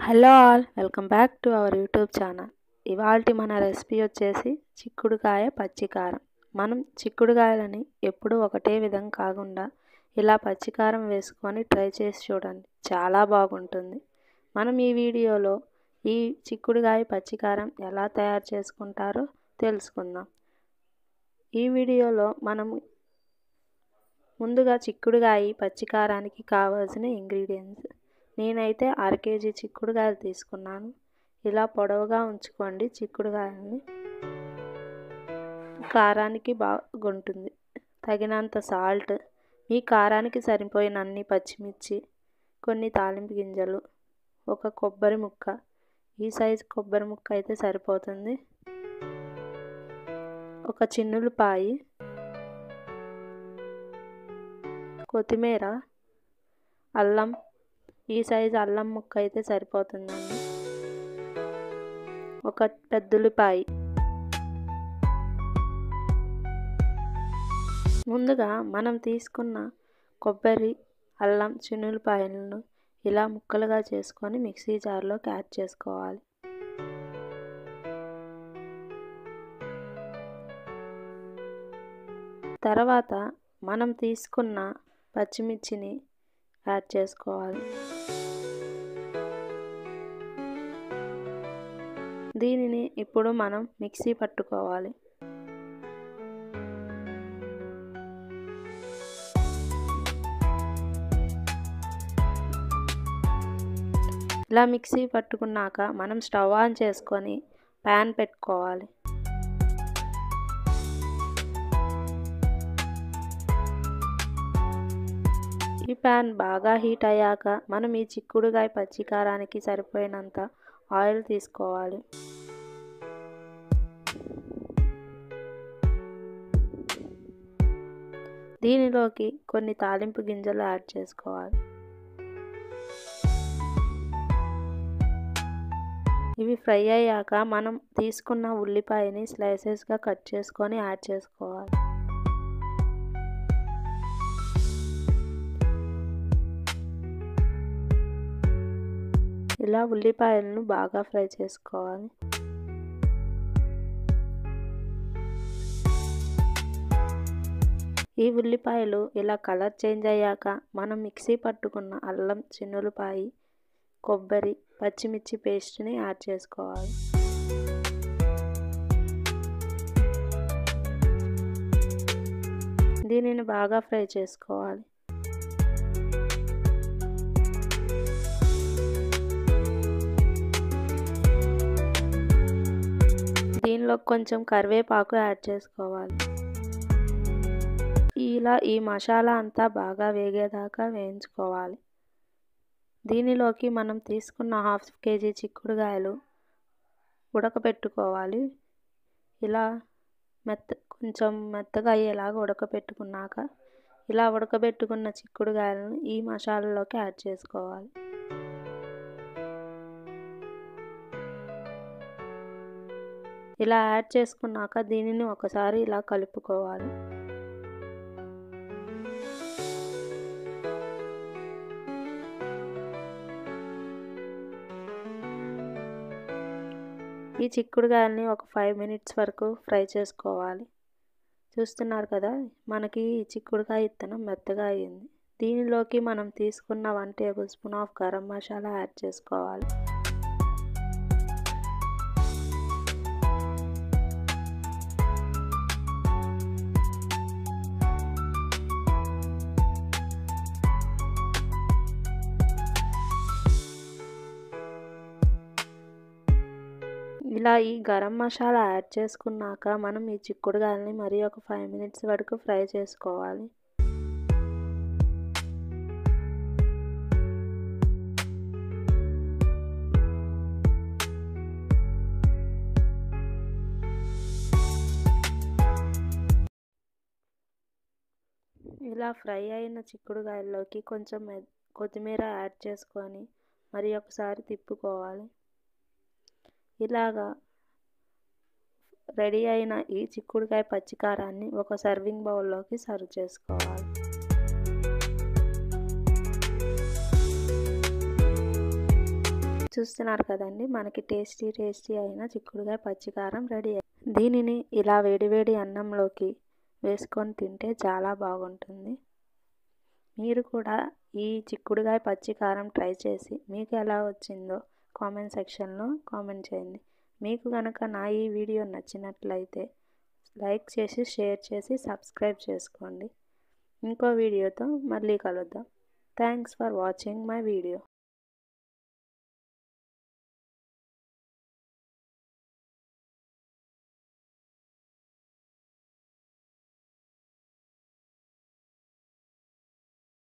Hello all, welcome back to our YouTube channel. ఇవాల్టి మన recipe వచ్చేసి చిక్కుడుకాయ పచ్చికారం. మనం చిక్కుడుకాయలని ఎప్పుడూ ఒకటే విధంగా కాకుండా ఇలా పచ్చికారం వేసుకొని ట్రై చేసి చూడండి, చాలా బాగుంటుంది. మనం ఈ వీడియోలో ఈ చిక్కుడుకాయ పచ్చికారం ఎలా తయారు చేసుకుంటారో తెలుసుకుందాం. ఈ వీడియోలో మనం ముందుగా చిక్కుడుకాయ పచ్చికారానికి కావాల్సిన ఇంగ్రీడియంట్స్. నేనైతే 1/2 కేజీ చిక్కుడుకాయలు తీసుకున్నాను. ఇలా పొడవుగా ఉంచుకోండి. చిక్కుడుకాయలని కారానికి బాగుంటుంది. తగినంత సాల్ట్, మీ కారానికి సరిపోయినన్ని పచ్చిమిర్చి, కొన్ని తాలింపు గింజలు, ఒక కొబ్బరి ముక్క, ఈ సైజు కొబ్బరి ముక్క అయితే సరిపోతుంది, ఒక చిన్నులపాయి, కొత్తిమీర, అల్లం, ఈ సైజు అల్లం ముక్క అయితే సరిపోతుందండి, ఒక పెద్దుల్లిపాయి. ముందుగా మనం తీసుకున్న కొబ్బరి, అల్లం, చిన్నులపాయలను ఇలా ముక్కలుగా చేసుకొని మిక్సీ జార్లోకి యాడ్ చేసుకోవాలి. తర్వాత మనం తీసుకున్న పచ్చిమిర్చిని యాడ్ చేసుకోవాలి. దీనిని ఇప్పుడు మనం మిక్సీ పట్టుకోవాలి. ఇలా మిక్సీ పట్టుకున్నాక మనం స్టవ్ ఆన్ చేసుకొని ప్యాన్ పెట్టుకోవాలి. ఈ ప్యాన్ బాగా హీట్ అయ్యాక మనం ఈ చిక్కుడుకాయ పచ్చికారానికి సరిపోయినంత ఆయిల్ తీసుకోవాలి. దీనిలోకి కొన్ని తాలింపు గింజలు యాడ్ చేసుకోవాలి. ఇవి ఫ్రై అయ్యాక మనం తీసుకున్న ఉల్లిపాయని స్లైసెస్గా కట్ చేసుకొని యాడ్ చేసుకోవాలి. ఇలా ఉల్లిపాయలను బాగా ఫ్రై చేసుకోవాలి. ఈ ఉల్లిపాయలు ఇలా కలర్ చేంజ్ అయ్యాక మనం మిక్సీ పట్టుకున్న అల్లం, చిన్నులపాయి, కొబ్బరి, పచ్చిమిర్చి పేస్ట్ని యాడ్ చేసుకోవాలి. దీనిని బాగా ఫ్రై చేసుకోవాలి. దీనిలో కొంచెం కరివేపాకు యాడ్ చేసుకోవాలి. ఇలా ఈ మసాలా అంతా బాగా వేగేదాకా వేయించుకోవాలి. దీనిలోకి మనం తీసుకున్న 1/2 కేజీ చిక్కుడుకాయలు ఉడకపెట్టుకోవాలి. ఇలా కొంచెం మెత్తగా అయ్యేలాగా ఉడకపెట్టుకున్నాక ఇలా ఉడకబెట్టుకున్న చిక్కుడుకాయలను ఈ మసాలాలోకి యాడ్ చేసుకోవాలి. ఇలా యాడ్ చేసుకున్నాక దీనిని ఒకసారి ఇలా కలుపుకోవాలి. ఈ చిక్కుడుకాయల్ని ఒక 5 మినిట్స్ వరకు ఫ్రై చేసుకోవాలి. చూస్తున్నారు కదా, మనకి ఈ చిక్కుడుకాయ ఇత్తనం మెత్తగా అయ్యింది. దీనిలోకి మనం తీసుకున్న 1 table spoon of garam masala add చేసుకోవాలి. ఇలా ఈ గరం మసాలా యాడ్ చేసుకున్నాక మనం ఈ చిక్కుడుకాయలని మరి ఒక 5 మినిట్స్ వరకు ఫ్రై చేసుకోవాలి. ఇలా ఫ్రై అయిన చిక్కుడుకాయల్లోకి కొంచెం కొత్తిమీర యాడ్ చేసుకొని మరి ఒకసారి తిప్పుకోవాలి. ఇలాగా రెడీ అయిన ఈ చిక్కుడుకాయ పచ్చికారాన్ని ఒక సర్వింగ్ బౌల్లోకి సర్వ్ చేసుకోవాలి. చూస్తున్నారు కదండి, మనకి టేస్టీ అయిన చిక్కుడుకాయ పచ్చికారం రెడీ అయ్యింది. దీనిని ఇలా వేడివేడి అన్నంలోకి వేసుకొని తింటే చాలా బాగుంటుంది. మీరు కూడా ఈ చిక్కుడుకాయ పచ్చికారం ట్రై చేసి మీకు ఎలా వచ్చిందో కామెంట్ సెక్షన్లో కామెంట్ చేయండి. మీకు కనుక నా ఈ వీడియో నచ్చినట్లయితే లైక్ చేసి, షేర్ చేసి, సబ్స్క్రైబ్ చేసుకోండి. ఇంకో వీడియోతో మళ్ళీ కలుద్దాం. Thanks for watching my video.